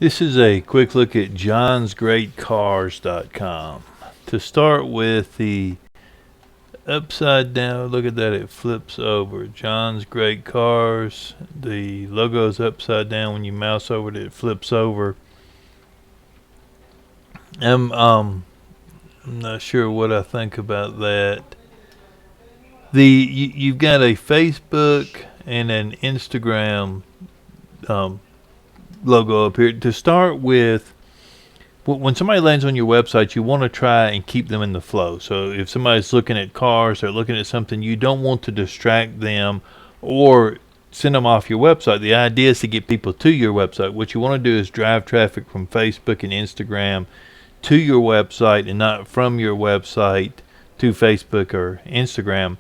This is a quick look at johnsgreatcars.com. To start with, the upside down, look at that, it flips over. John's Great Cars, the logo is upside down. When you mouse over it, it flips over. I'm not sure what I think about that. You've got a Facebook and an Instagram um, logo up here. To start with, when somebody lands on your website, you want to try and keep them in the flow. So if somebody's looking at cars or looking at something, you don't want to distract them or send them off your website. The idea is to get people to your website. What you want to do is drive traffic from Facebook and Instagram to your website and not from your website to Facebook or Instagram.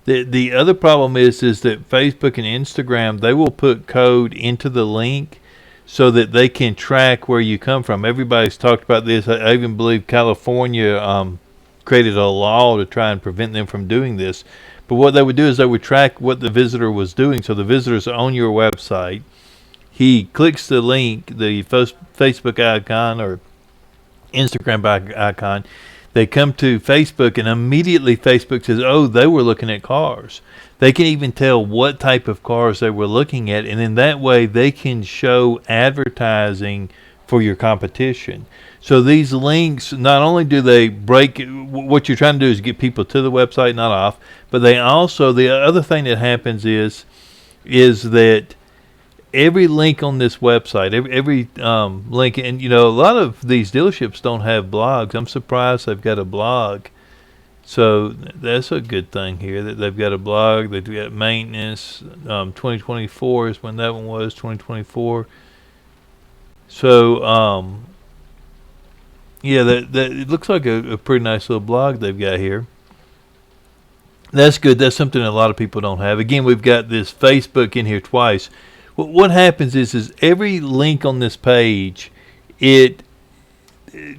The other problem is that Facebook and Instagram, they will put code into the link so that they can track where you come from. Everybody's talked about this. I even believe California created a law to try and prevent them from doing this. But what they would do is they would track what the visitor was doing. So the visitor's on your website. He clicks the link, the Facebook icon or Instagram icon. They come to Facebook, and immediately Facebook says, oh, they were looking at cars. They can even tell what type of cars they were looking at, and in that way they can show advertising for your competition. So these links, not only do they break, what you're trying to do is get people to the website, not off, but they also, the other thing that happens is that every link on this website, every link, and a lot of these dealerships don't have blogs. I'm surprised they've got a blog. So that's a good thing here that they've got a blog. They've got maintenance. 2024 is when that one was. 2024. So yeah, that it looks like a pretty nice little blog they've got here. That's good. That's something a lot of people don't have. Again, we've got this Facebook in here twice. What happens is every link on this page,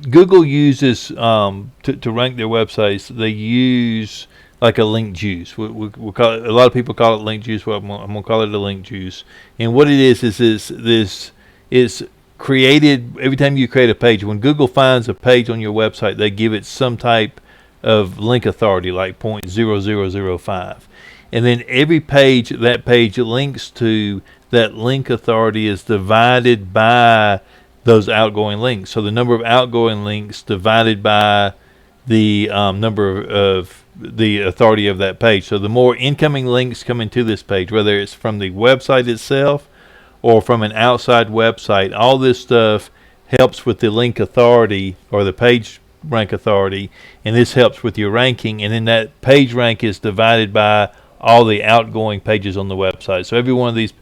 Google uses to rank their websites. They use like a link juice. We call it, a lot of people call it link juice. Well, I'm gonna call it a link juice. And what it is this is created every time you create a page. When Google finds a page on your website, they give it some type of link authority, like 0.0005. And then every page that page links to, that link authority is divided by those outgoing links. So the number of outgoing links divided by the number of the authority of that page. So the more incoming links coming to this page, whether it's from the website itself or from an outside website, all this stuff helps with the link authority or the page rank authority, and this helps with your ranking. And then that page rank is divided by all the outgoing pages on the website. So every one of these,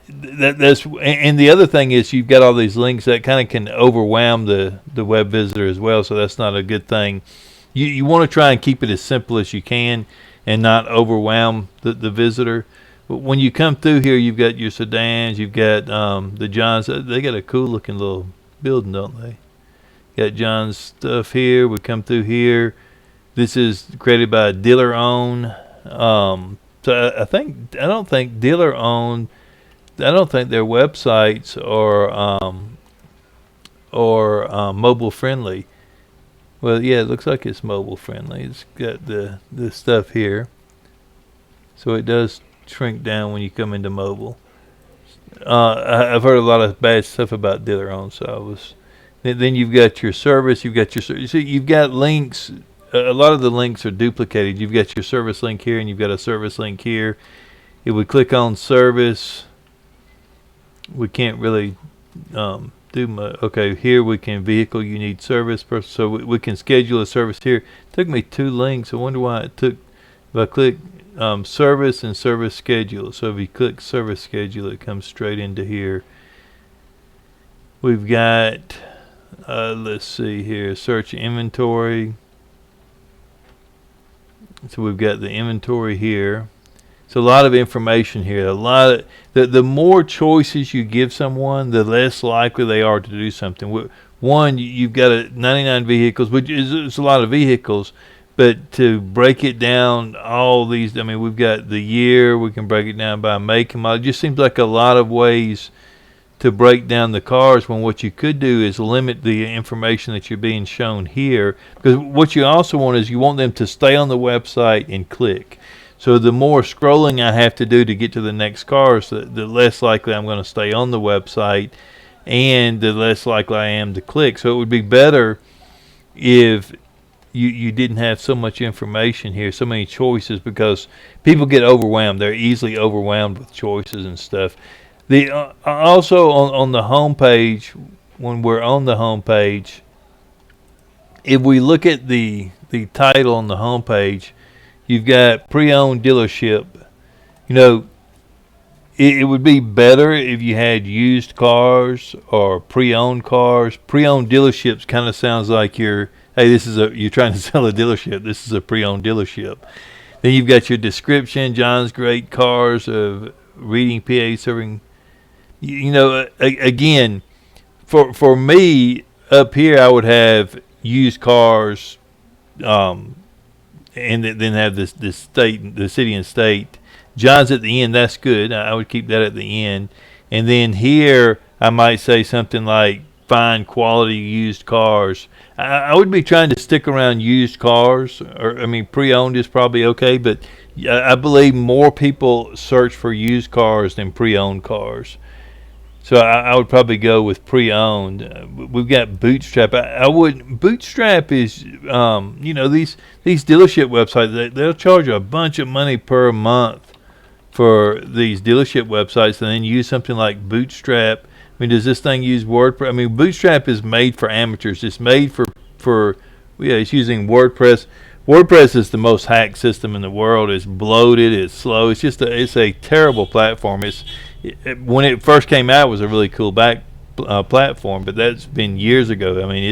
that's, and the other thing is you've got all these links that kind of can overwhelm the web visitor as well. So that's not a good thing. You want to try and keep it as simple as you can and not overwhelm the visitor. But when you come through here, you've got your sedans, you've got the Johns. They got a cool looking little building, don't they? Got John's stuff here. We come through here. This is created by Dealer Own. So I don't think Dealer Owned. I don't think their websites are mobile friendly. Well, yeah, it looks like it's mobile friendly. It's got the stuff here, so it does shrink down when you come into mobile. I've heard a lot of bad stuff about Dealer Owned, so I was. Then you've got your service. You've got your. So you've got links. A lot of the links are duplicated. You've got your service link here, and you've got a service link here. If we click on service, we can't really do much. Okay, here we can vehicle you need service. So we can schedule a service here. It took me 2 links. I wonder why it took. If I click service and service schedule. So if you click service schedule, it comes straight into here. We've got, let's see here, search inventory. So we've got the inventory here. So a lot of information here. The more choices you give someone, the less likely they are to do something. One, you've got 99 vehicles, which is a lot of vehicles, but to break it down, all these, I mean, we've got the year, we can break it down by make and model. It just seems like a lot of ways to break down the cars, when what you could do is limit the information that you're being shown here, because what you also want is you want them to stay on the website and click. So the more scrolling I have to do to get to the next cars, the less likely I'm going to stay on the website, and the less likely I am to click. So it would be better if you didn't have so much information here, so many choices, because people get overwhelmed. They're easily overwhelmed with choices and stuff. The also on the home page, when we're on the home page, if we look at the title on the home page, you've got pre-owned dealership. You know, it would be better if you had used cars or pre-owned cars. Pre-owned dealerships kind of sounds like you're trying to sell a dealership. This is a pre-owned dealership. Then you've got your description: John's Great Cars of Reading, PA, serving. You know, again, for me up here, I would have used cars, and then have the state, the city and state. John's at the end. That's good. I would keep that at the end. And then here, I might say something like fine quality used cars. I would be trying to stick around used cars, or I mean, pre-owned is probably okay, but I believe more people search for used cars than pre-owned cars. So I would probably go with pre-owned. We've got Bootstrap. I would. Bootstrap is, you know, these dealership websites. They'll charge a bunch of money per month for these dealership websites, and then use something like Bootstrap. I mean, does this thing use WordPress? I mean, Bootstrap is made for amateurs. It's made for it's using WordPress. WordPress is the most hacked system in the world. It's bloated. It's slow. It's just it's a terrible platform. When it first came out, it was a really cool platform, but that's been years ago. I mean,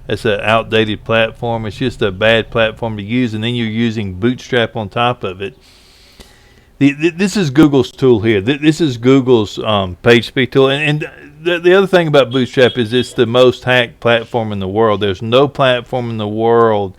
it's an outdated platform. It's just a bad platform to use, and then you're using Bootstrap on top of it. This is Google's tool here. This is Google's PageSpeed tool, and the other thing about Bootstrap is it's the most hacked platform in the world. There's no platform in the world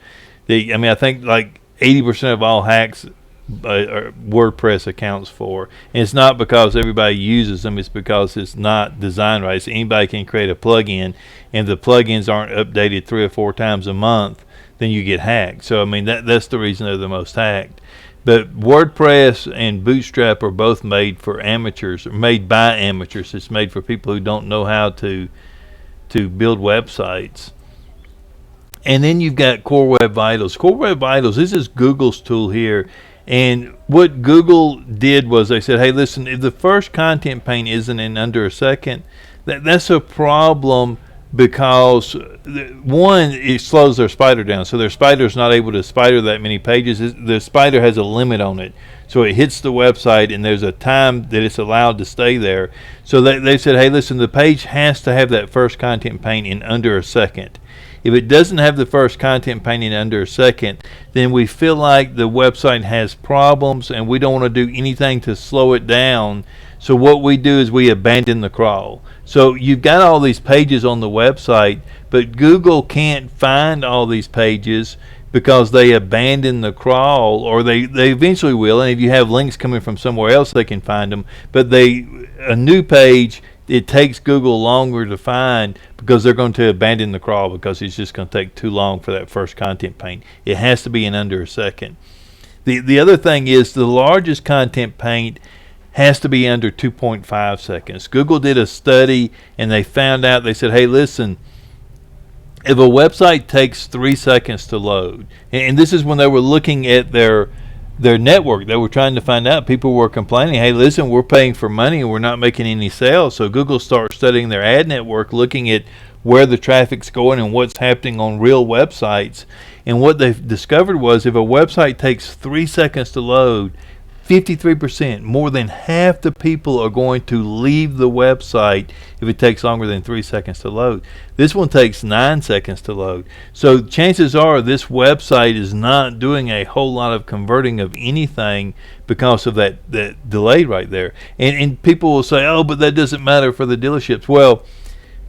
I think like 80% of all hacks WordPress accounts for. And it's not because everybody uses them, it's because it's not designed right. So anybody can create a plugin, and the plugins aren't updated 3 or 4 times a month, then you get hacked. So I mean, that's the reason they're the most hacked. But WordPress and Bootstrap are both made for amateurs, or made by amateurs. It's made for people who don't know how to build websites. And then you've got Core Web Vitals. Core Web Vitals, this is Google's tool here. And what Google did was they said, hey, listen, if the first content pane isn't in under a second, that's a problem, because one, it slows their spider down. So their spider's not able to spider that many pages. The spider has a limit on it. So it hits the website, and there's a time that it's allowed to stay there. So they said, hey, listen, the page has to have that first content pane in under a second. If it doesn't have the first content pane in under a second, then we feel like the website has problems, and we don't want to do anything to slow it down. So what we do is we abandon the crawl. So you've got all these pages on the website, but Google can't find all these pages because they abandon the crawl, or they eventually will. And if you have links coming from somewhere else, they can find them. But a new page, it takes Google longer to find, because they're going to abandon the crawl, because it's just going to take too long for that first content pane. It has to be in under a second. The other thing is the largest content pane has to be under 2.5 seconds. Google did a study, and they found out, they said, hey, listen, if a website takes 3 seconds to load, and this is when they were looking at their network, they were trying to find out, people were complaining, hey, listen, we're paying for money and we're not making any sales. So Google starts studying their ad network, looking at where the traffic's going and what's happening on real websites. And what they've discovered was, if a website takes 3 seconds to load, 53%, more than half the people are going to leave the website if it takes longer than 3 seconds to load. This one takes 9 seconds to load. So chances are this website is not doing a whole lot of converting of anything because of that delay right there. And people will say, oh, but that doesn't matter for the dealerships. Well,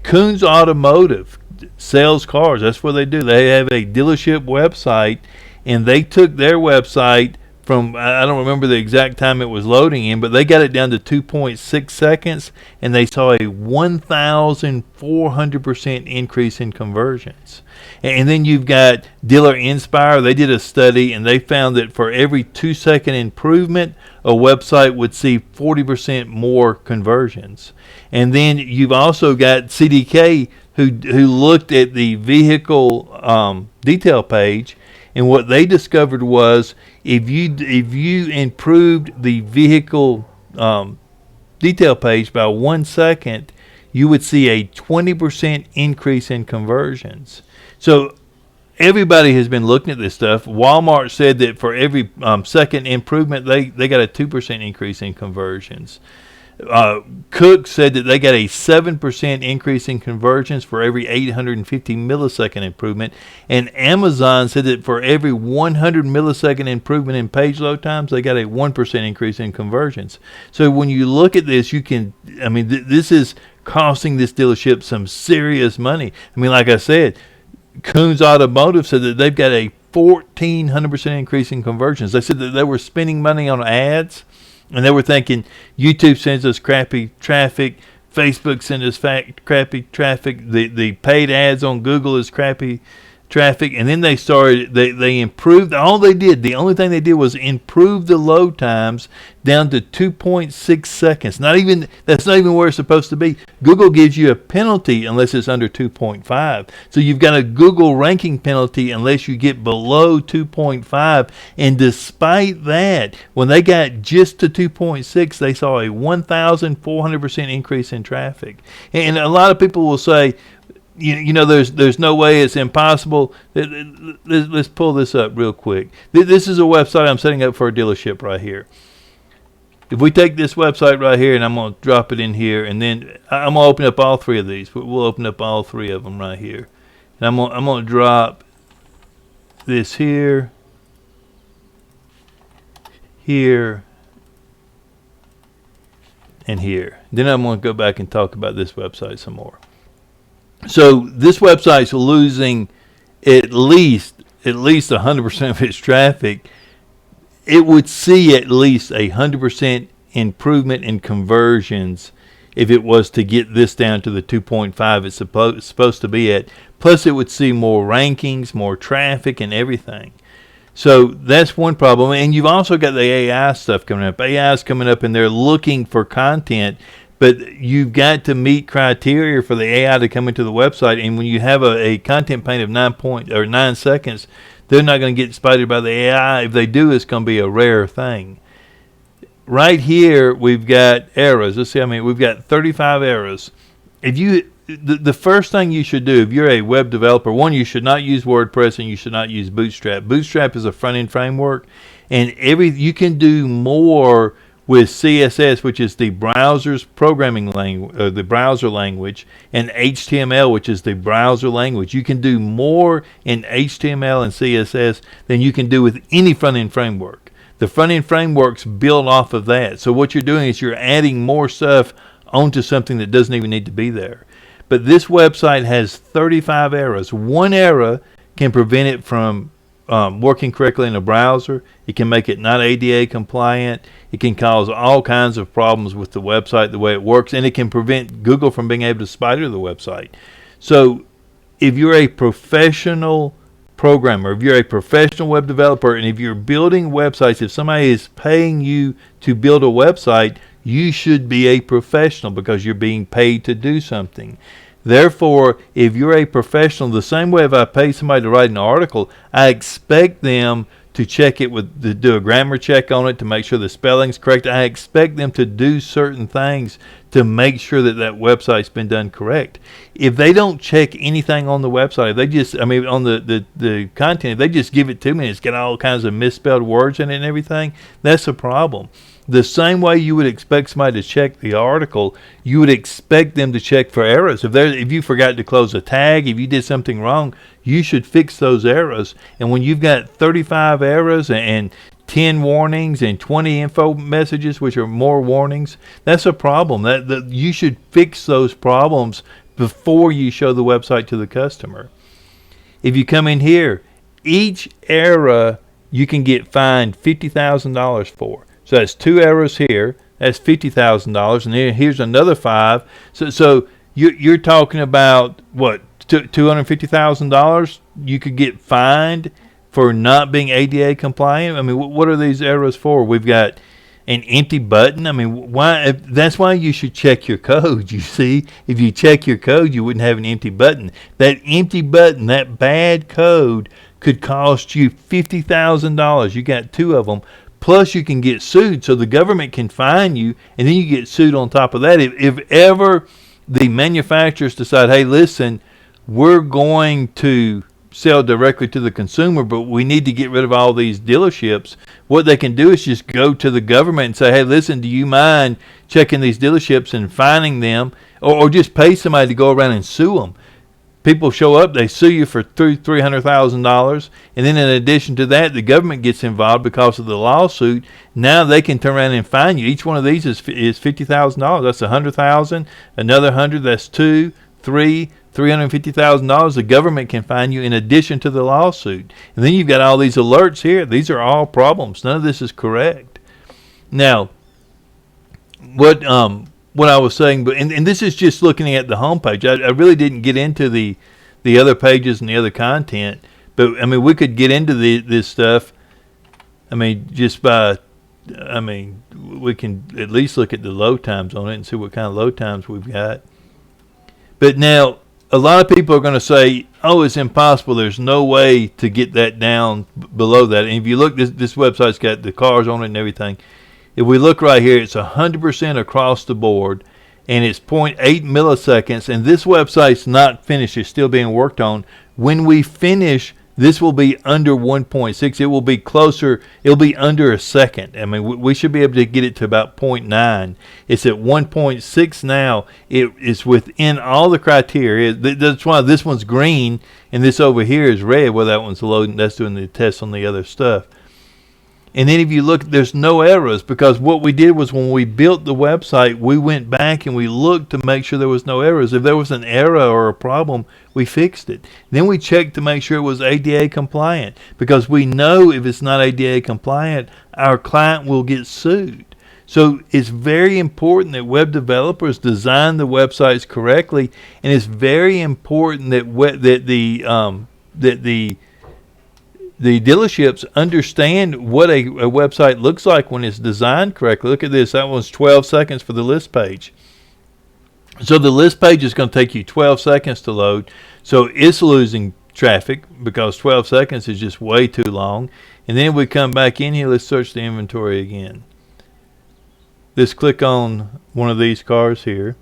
Coons Automotive sells cars. That's what they do. They have a dealership website, and they took their website, from, I don't remember the exact time it was loading in, but they got it down to 2.6 seconds, and they saw a 1,400% increase in conversions. And then you've got Dealer Inspire. They did a study, and they found that for every 2-second improvement, a website would see 40% more conversions. And then you've also got CDK, who looked at the vehicle detail page, and what they discovered was if you improved the vehicle detail page by 1 second, you would see a 20% increase in conversions. So everybody has been looking at this stuff. Walmart said that for every second improvement, they got a 2% increase in conversions. Cook said that they got a 7% increase in conversions for every 850 millisecond improvement. And Amazon said that for every 100 millisecond improvement in page load times, they got a 1% increase in conversions. So when you look at this, you can, this is costing this dealership some serious money. Like I said, Coons Automotive said that they've got a 1,400% increase in conversions. They said that they were spending money on ads, and they were thinking YouTube sends us crappy traffic, Facebook sends us crappy traffic, the paid ads on Google is crappy traffic. And then they started, they improved, the only thing they did was improve the load times down to 2.6 seconds. That's not even where it's supposed to be. Google gives you a penalty unless it's under 2.5. So you've got a Google ranking penalty unless you get below 2.5. And despite that, when they got just to 2.6, they saw a 1,400% increase in traffic. And a lot of people will say, there's no way, it's impossible. Let's pull this up real quick. This is a website I'm setting up for a dealership right here. If we take this website right here, and I'm going to drop it in here, and then I'm going to open up all three of these. We'll open up all three of them right here. And I'm going to drop this here, here, and here. Then I'm going to go back and talk about this website some more. So this website's losing at least 100% of its traffic. It would see at least 100% improvement in conversions if it was to get this down to the 2.5 it's supposed to be at. Plus, it would see more rankings, more traffic, and everything. So that's one problem. And you've also got the AI stuff coming up. AI is coming up, and they're looking for content. But you've got to meet criteria for the AI to come into the website. And when you have a content pane of 9 seconds, they're not going to get spited by the AI. If they do, it's going to be a rare thing. Right here, we've got errors. Let's see. We've got 35 errors. The first thing you should do if you're a web developer, one, you should not use WordPress and you should not use Bootstrap. Bootstrap is a front-end framework, and you can do more with CSS, which is the browser's programming language, the browser language, and HTML, which is the browser language. You can do more in HTML and CSS than you can do with any front-end framework. The front-end frameworks build off of that. So what you're doing is you're adding more stuff onto something that doesn't even need to be there. But this website has 35 errors. One error can prevent it from working correctly in a browser. It can make it not ADA compliant. It can cause all kinds of problems with the website, the way it works, and it can prevent Google from being able to spider the website. So if you're a professional programmer, if you're a professional web developer, and if you're building websites, if somebody is paying you to build a website, you should be a professional because you're being paid to do something. Therefore, if you're a professional, the same way if I pay somebody to write an article, I expect them to check it to do a grammar check on it to make sure the spelling's correct. I expect them to do certain things to make sure that website's been done correct. If they don't check anything on the website, if they just, on the content, if they just give it to me and it's got all kinds of misspelled words in it and everything, that's a problem. The same way you would expect somebody to check the article, you would expect them to check for errors. If you forgot to close a tag, if you did something wrong, you should fix those errors. And when you've got 35 errors and 10 warnings and 20 info messages, which are more warnings, that's a problem. That you should fix those problems before you show the website to the customer. If you come in here, each error you can get fined $50,000 for. So that's 2 errors here. That's $50,000, and then here's another 5. So you're talking about what, $250,000 you could get fined for not being ADA compliant. I mean, what are these errors for? We've got an empty button. I mean, why? That's why you should check your code. You see, if you check your code, you wouldn't have an empty button. That empty button, that bad code, could cost you $50,000. You got 2 of them. Plus, you can get sued, so the government can fine you, and then you get sued on top of that. If ever the manufacturers decide, hey, listen, we're going to sell directly to the consumer, but we need to get rid of all these dealerships, what they can do is just go to the government and say, hey, listen, do you mind checking these dealerships and fining them, or just pay somebody to go around and sue them? People show up, they sue you for $300,000, and then in addition to that, the government gets involved because of the lawsuit. Now they can turn around and fine you. Each one of these is $50,000. That's $100,000. Another 100. That's 2, 3, $350,000. The government can fine you in addition to the lawsuit. And then you've got all these alerts here. These are all problems. None of this is correct. Now, what I was saying, but and this is just looking at the homepage. I really didn't get into the other pages and the other content, but I mean, we could get into this stuff. I mean, we can at least look at the load times on it and see what kind of load times we've got. But now, a lot of people are going to say, "Oh, it's impossible. There's no way to get that down below that." And if you look, this website's got the cars on it and everything. If we look right here, it's 100% across the board, and it's 0.8 milliseconds, and this website's not finished. It's still being worked on. When we finish, this will be under 1.6. It will be closer. It'll be under a second. I mean, we should be able to get it to about 0.9. It's at 1.6 now. It is within all the criteria. That's why this one's green, and this over here is red, where that one's loading. That's doing the test on the other stuff. And then if you look, there's no errors, because what we did was when we built the website, we went back and we looked to make sure there was no errors. If there was an error or a problem, we fixed it. Then we checked to make sure it was ADA compliant, because we know if it's not ADA compliant, our client will get sued. So it's very important that web developers design the websites correctly, and it's very important that the dealerships understand what a website looks like when it's designed correctly. Look at this. That one's 12 seconds for the list page. So the list page is going to take you 12 seconds to load. So it's losing traffic because 12 seconds is just way too long. And then we come back in here. Let's search the inventory again. Let's click on one of these cars here.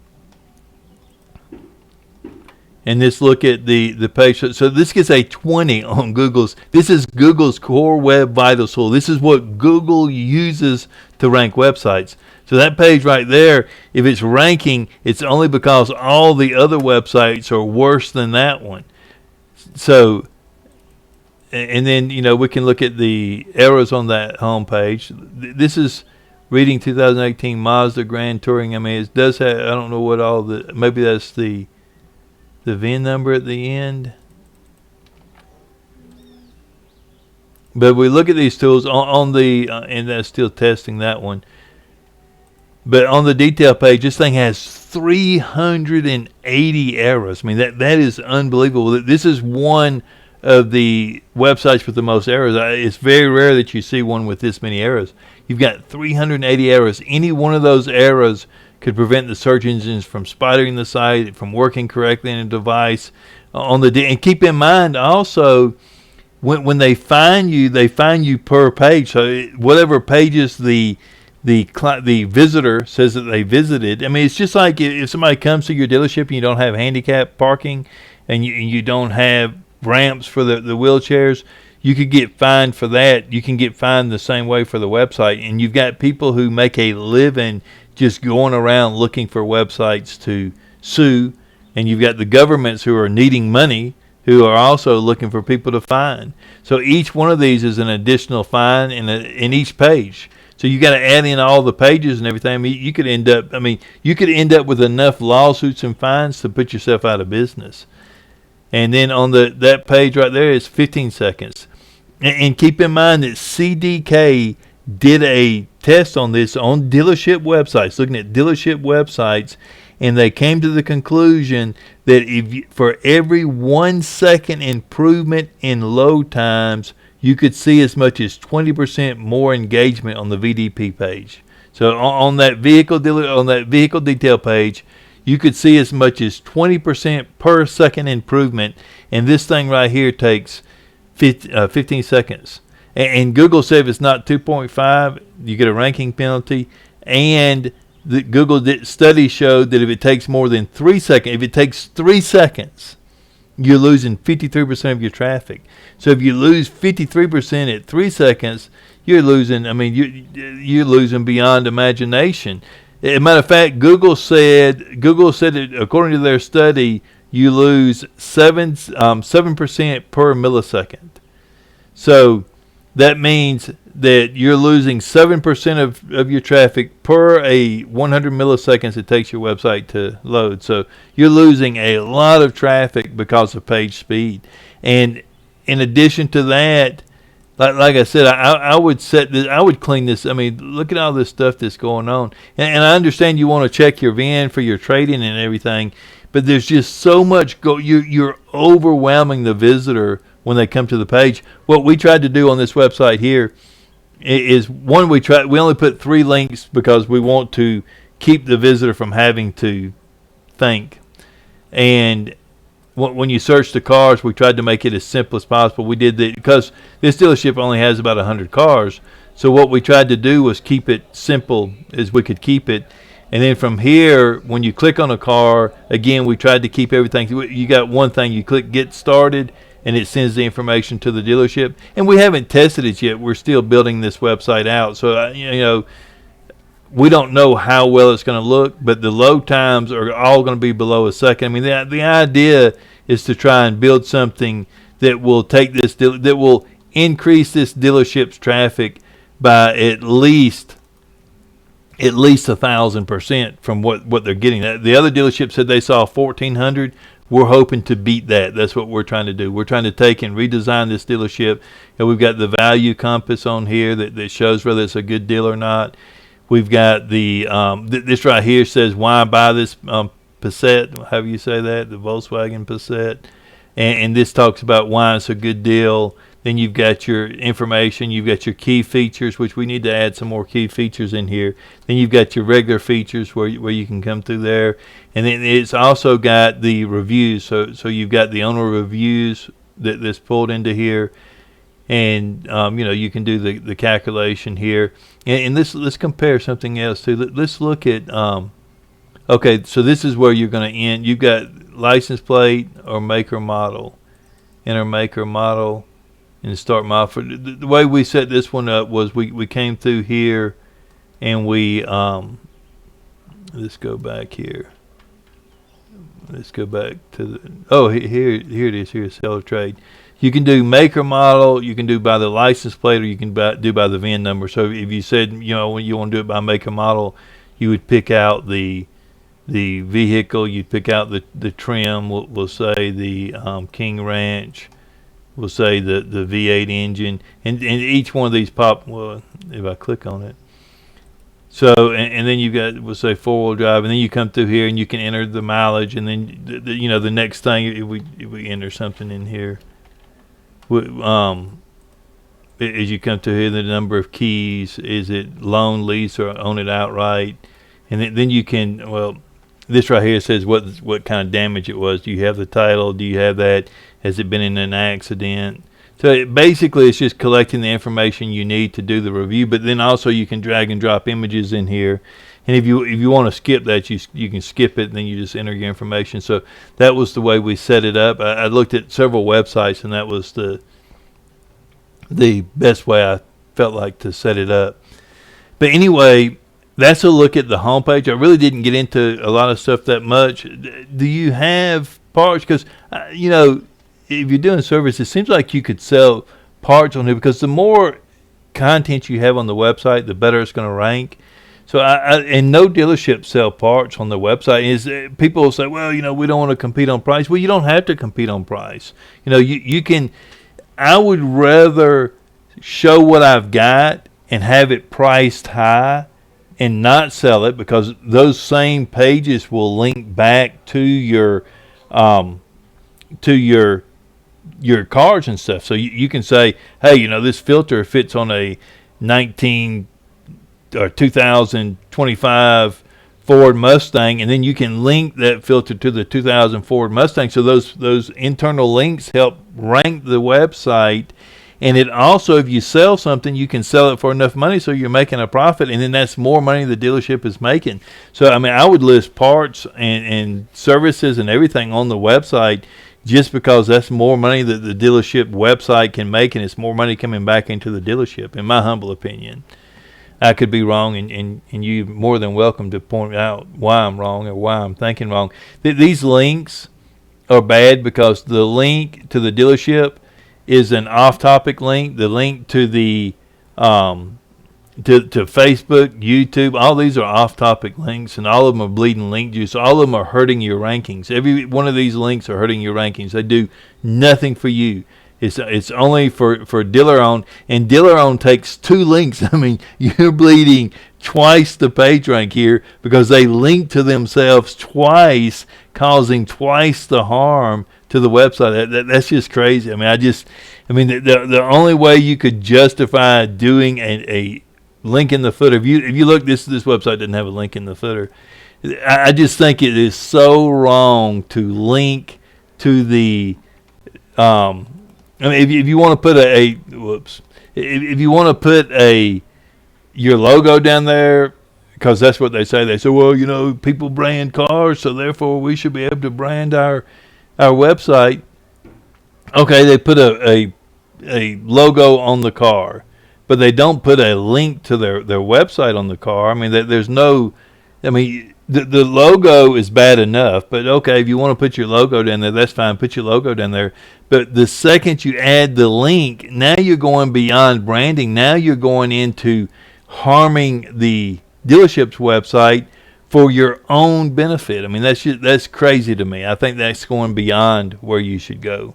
And let's look at the page. So this gets a 20 on Google's. This is Google's Core Web Vitals tool. This is what Google uses to rank websites. So that page right there, if it's ranking, it's only because all the other websites are worse than that one. So, and then, we can look at the errors on that home page. This is reading 2018 Mazda Grand Touring. I mean, it does have, I don't know what all maybe that's the VIN number at the end. But we look at these tools on the, and that's still testing that one. But on the detail page, this thing has 380 errors. I mean, that is unbelievable. This is one of the websites with the most errors. It's very rare that you see one with this many errors. You've got 380 errors. Any one of those errors could prevent the search engines from spidering the site, from working correctly in a device. And keep in mind also, when they find you per page. So whatever pages the visitor says that they visited. I mean, it's just like if somebody comes to your dealership and you don't have handicap parking, and you don't have ramps for the wheelchairs, you could get fined for that. You can get fined the same way for the website. And you've got people who make a living just going around looking for websites to sue, and you've got the governments who are needing money who are also looking for people to fine. So each one of these is an additional fine in each page. So you got to add in all the pages and everything. I mean, you could end up with enough lawsuits and fines to put yourself out of business. And then on that page right there is 15 seconds. And keep in mind that CDK did a test on this on dealership websites, looking at dealership websites, and they came to the conclusion that for every 1 second improvement in load times, you could see as much as 20% more engagement on the VDP page. So on that vehicle detail page, you could see as much as 20% per second improvement, and this thing right here takes 15 seconds. And Google said if it's not 2.5, you get a ranking penalty. And the Google study showed that if it takes more than 3 seconds, if it takes 3 seconds, you're losing 53% of your traffic. So if you lose 53% at 3 seconds, you're losing. I mean, you're losing beyond imagination. As a matter of fact, Google said that according to their study, you lose 7% per millisecond. So that means that you're losing 7% of your traffic per a 100 milliseconds it takes your website to load. So you're losing a lot of traffic because of page speed. And in addition to that, like I said, I would set this, I would clean this. I mean, look at all this stuff that's going on. And I understand you want to check your VIN for your trading and everything, but there's just so much you're overwhelming the visitor when they come to the page. What we tried to do on this website here is one, we only put 3 links because we want to keep the visitor from having to think. And when you search the cars, we tried to make it as simple as possible. We did that because this dealership only has about 100 cars. So what we tried to do was keep it simple as we could keep it. And then from here, when you click on a car, again, we tried to keep everything. You got one thing, you click Get Started, and it sends the information to the dealership. And we haven't tested it yet. We're still building this website out. So, we don't know how well it's going to look, but the load times are all going to be below a second. I mean, the idea is to try and build something that will take this, that will increase this dealership's traffic by at least 1,000% from what they're getting. The other dealership said they saw 1,400. We're hoping to beat that. That's what we're trying to do. We're trying to take and redesign this dealership. And we've got the value compass on here that shows whether it's a good deal or not. We've got the this right here says why buy this Passat, however you say that, the Volkswagen Passat. And this talks about why it's a good deal. Then you've got your information, you've got your key features, which we need to add some more key features in here. Then you've got your regular features where you can come through there. And then it's also got the reviews. So you've got the owner reviews that's pulled into here. And, you can do the calculation here. And let's compare something else too. Let's look at, okay, so this is where you're going to end. You've got license plate or make or model. Enter make or model. And start model. The way we set this one up was we came through here and we let's go back here. Let's go back to here it is. Here's seller trade. You can do make or model. You can do by the license plate, or you can do by the VIN number. So if you said when you want to do it by make or model, you would pick out the vehicle. You'd pick out the trim. We'll say the King Ranch. We'll say the V8 engine, and each one of these pop. Well, if I click on it, so and then you got, we'll say 4-wheel drive, and then you come through here and you can enter the mileage, and then the next thing if we enter something in here, as you come to here, the number of keys, is it loan, lease, or own it outright, and then you can this right here says what kind of damage it was. Do you have the title? Do you have that? Has it been in an accident? So basically it's just collecting the information you need to do the review, but then also you can drag and drop images in here. And if you want to skip that, you can skip it, and then you just enter your information. So that was the way we set it up. I looked at several websites, and that was the best way I felt like to set it up. But anyway, that's a look at the homepage. I really didn't get into a lot of stuff that much. Do you have parts? Because, if you're doing service, it seems like you could sell parts on here, because the more content you have on the website, the better it's going to rank. So, and no dealership sell parts on their website. People will say, well, we don't want to compete on price. Well, you don't have to compete on price. You can. I would rather show what I've got and have it priced high and not sell it, because those same pages will link back to your to your cars and stuff. So you can say, hey, this filter fits on a 19 or 2025 Ford Mustang, and then you can link that filter to the 2000 Ford Mustang. So those internal links help rank the website. And it also, if you sell something, you can sell it for enough money so you're making a profit, and then that's more money the dealership is making. So, I mean, I would list parts and services and everything on the website, just because that's more money that the dealership website can make, and it's more money coming back into the dealership, in my humble opinion. I could be wrong, and you're more than welcome to point out why I'm wrong or why I'm thinking wrong. These links are bad because the link to the dealership is an off-topic link. The link to the to Facebook, YouTube, all these are off-topic links, and all of them are bleeding link juice. All of them are hurting your rankings. Every one of these links are hurting your rankings. They do nothing for you. It's only for dealer owned, and dealer owned takes 2 links. I mean, you're bleeding twice the page rank here because they link to themselves twice, causing twice the harm to the website. That's just crazy. I mean, the only way you could justify doing a link in the footer, if you look, this website doesn't have a link in the footer. I just think it is so wrong to link to the I mean, if you want to put if you want to put your logo down there, because that's what they say. They say, well, people brand cars, so therefore we should be able to brand our website. Okay, they put a logo on the car, but they don't put a link to their website on the car. I mean, there's no. I mean, the logo is bad enough, but okay, if you want to put your logo down there, that's fine. Put your logo down there. But the second you add the link, now you're going beyond branding. Now you're going into harming the dealership's website for your own benefit. I mean, that's crazy to me. I think that's going beyond where you should go.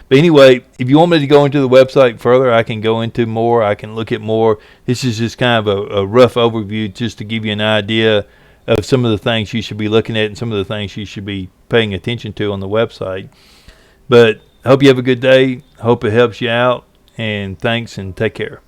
But anyway, if you want me to go into the website further, I can go into more. I can look at more. This is just kind of a rough overview just to give you an idea of some of the things you should be looking at and some of the things you should be paying attention to on the website. But I hope you have a good day. Hope it helps you out. And thanks, and take care.